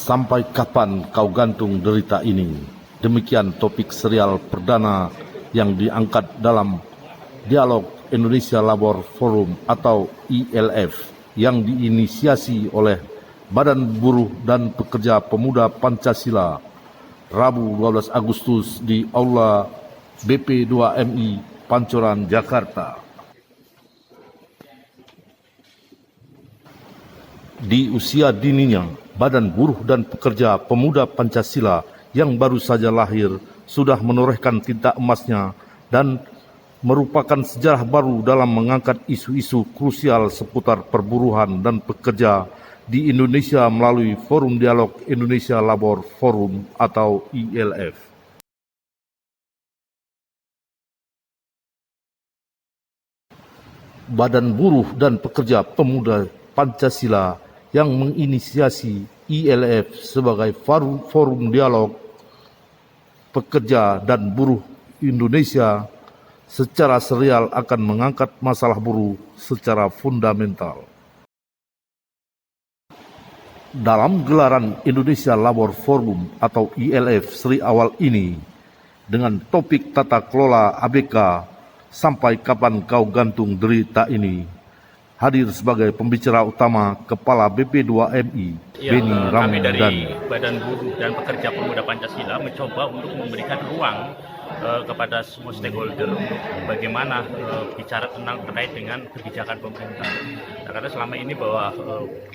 Sampai kapan kau gantung derita ini? Demikian topik serial perdana yang diangkat dalam Dialog Indonesia Labor Forum atau ILF yang diinisiasi oleh Badan Buruh dan Pekerja Pemuda Pancasila Rabu 12 Agustus di Aula BP2MI Pancoran, Jakarta. Di usia dininya, Badan Buruh dan Pekerja Pemuda Pancasila yang baru saja lahir sudah menorehkan tinta emasnya dan merupakan sejarah baru dalam mengangkat isu-isu krusial seputar perburuhan dan pekerja di Indonesia melalui Forum Dialog Indonesia Labor Forum atau ILF. Badan Buruh dan Pekerja Pemuda Pancasila yang menginisiasi ILF sebagai Forum Dialog Pekerja dan Buruh Indonesia secara serial akan mengangkat masalah buruh secara fundamental. Dalam gelaran Indonesia Labor Forum atau ILF seri awal ini, dengan topik tata kelola ABK, sampai kapan kau gantung derita ini, hadir sebagai pembicara utama Kepala BP2MI, Beni Ramdhani. Kami dari Badan Buruh dan Pekerja Pemuda Pancasila mencoba untuk memberikan ruang kepada semua stakeholder untuk bagaimana bicara terkait dengan kebijakan pemerintah. Nah, karena selama ini bahwa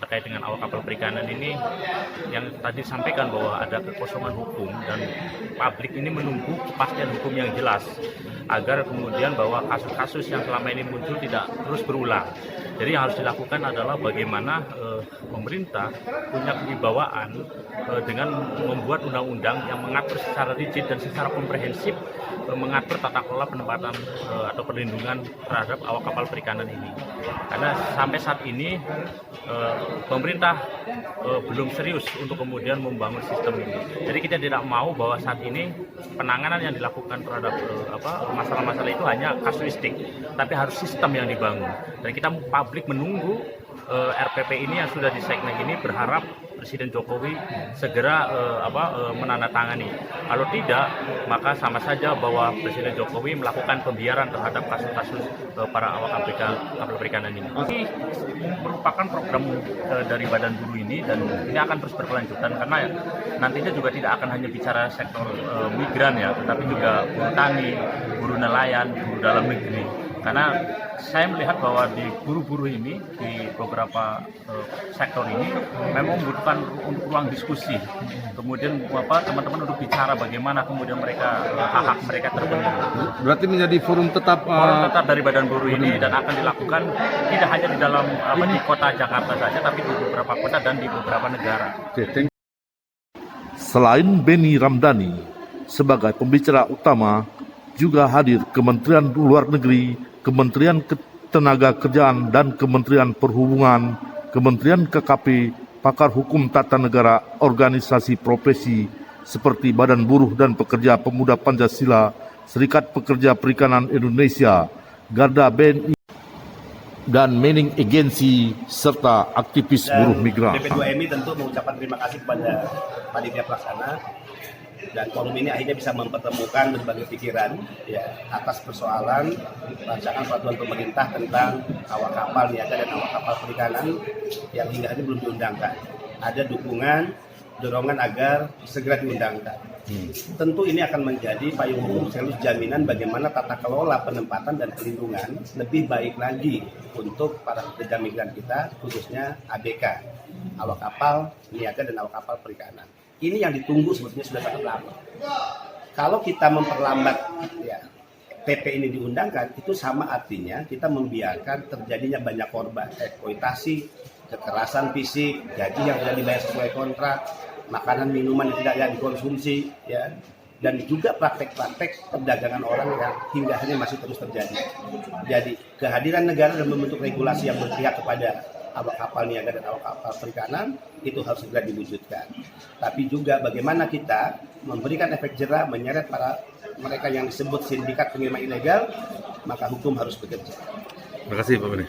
terkait dengan awak kapal perikanan ini yang tadi disampaikan bahwa ada kekosongan hukum dan publik ini menunggu kepastian hukum yang jelas agar kemudian bahwa kasus-kasus yang selama ini muncul tidak terus berulang. Jadi yang harus dilakukan adalah bagaimana pemerintah punya kewibawaan dengan membuat undang-undang yang mengatur secara rigid dan secara komprehensif mengatur tata kelola penempatan atau perlindungan terhadap awak kapal perikanan ini. Karena sampai saat ini pemerintah belum serius untuk kemudian membangun sistem ini. Jadi kita tidak mau bahwa saat ini penanganan yang dilakukan terhadap masalah-masalah itu hanya kasuistik, tapi harus sistem yang dibangun. Dan kita publik menunggu RPP ini yang sudah diseknek ini, berharap Presiden Jokowi segera menandatangani. Kalau tidak, maka sama saja bahwa Presiden Jokowi melakukan pembiaran terhadap kasus-kasus para awak kapal perikanan ini. Ini merupakan program dari Badan Buruh ini dan ini akan terus berkelanjutan karena nantinya juga tidak akan hanya bicara sektor migran ya, tetapi juga buruh tani, buruh nelayan, buruh dalam negeri. Karena saya melihat bahwa di buruh-buruh ini, di beberapa sektor ini memang membutuhkan untuk ruang diskusi. Kemudian teman-teman untuk bicara bagaimana kemudian mereka hak-hak mereka terpenuhi. Berarti menjadi forum tetap dari Badan Buruh ini dan akan dilakukan tidak hanya di dalam di kota Jakarta saja, tapi di beberapa kota dan di beberapa negara. Selain Beni Ramdhani sebagai pembicara utama, juga hadir Kementerian Luar Negeri, Kementerian Ketenagakerjaan dan Kementerian Perhubungan, Kementerian KKP, pakar hukum tata negara, organisasi profesi seperti Badan Buruh dan Pekerja Pemuda Pancasila, Serikat Pekerja Perikanan Indonesia, Garda BNI, dan Manning Agency, serta aktivis buruh migran. BP2MI tentu mengucapkan terima kasih kepada panitia pelaksana. Dan forum ini akhirnya bisa mempertemukan berbagai pikiran ya, atas persoalan rancangan peraturan pemerintah tentang awak kapal niaga dan awak kapal perikanan yang hingga ini belum diundangkan. Ada dorongan agar segera diundangkan. Tentu ini akan menjadi payung hukum sekaligus jaminan bagaimana tata kelola penempatan dan perlindungan lebih baik lagi untuk para pekerja migran kita, khususnya ABK, awak kapal niaga dan awak kapal perikanan. Ini yang ditunggu sebetulnya sudah sangat lama. Kalau kita memperlambat ya, PP ini diundangkan, itu sama artinya kita membiarkan terjadinya banyak korban, eksploitasi, kekerasan fisik, gaji yang tidak dibayar sesuai kontrak, makanan minuman yang tidak dikonsumsi, ya, dan juga praktek-praktek perdagangan orang yang hingga hari masih terus terjadi. Jadi kehadiran negara dalam membentuk regulasi yang berpihak kepada awak kapal niaga dan awak kapal perikanan itu harus segera diwujudkan. Tapi juga bagaimana kita memberikan efek jera menyeret para mereka yang disebut sindikat pengiriman ilegal, maka hukum harus bekerja. Terima kasih Pak Beni.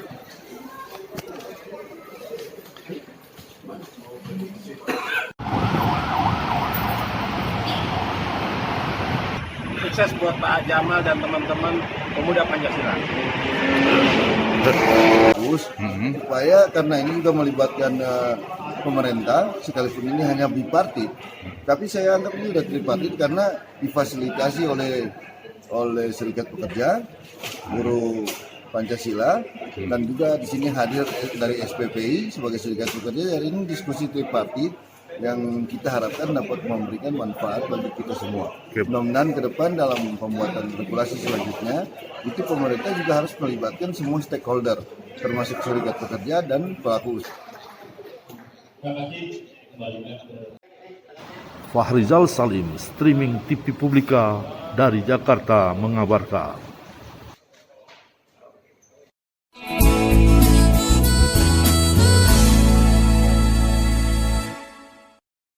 sukses buat Pak Jamal dan teman-teman pemuda Pancasila. Bagus, supaya karena ini juga melibatkan pemerintah, sekalipun ini hanya bipartit, tapi saya anggap ini sudah tripartit karena difasilitasi oleh Serikat Pekerja, Buruh Pancasila, dan juga di sini hadir dari SPPI sebagai Serikat Pekerja. Jadi ini diskusi tripartit yang kita harapkan dapat memberikan manfaat bagi kita semua. Mudah-mudahan ke depan dalam pembuatan regulasi selanjutnya, itu pemerintah juga harus melibatkan semua stakeholder, termasuk Serikat Pekerja dan pelaku usaha. Fahrizal Salim, streaming TV Publika dari Jakarta mengabarkan.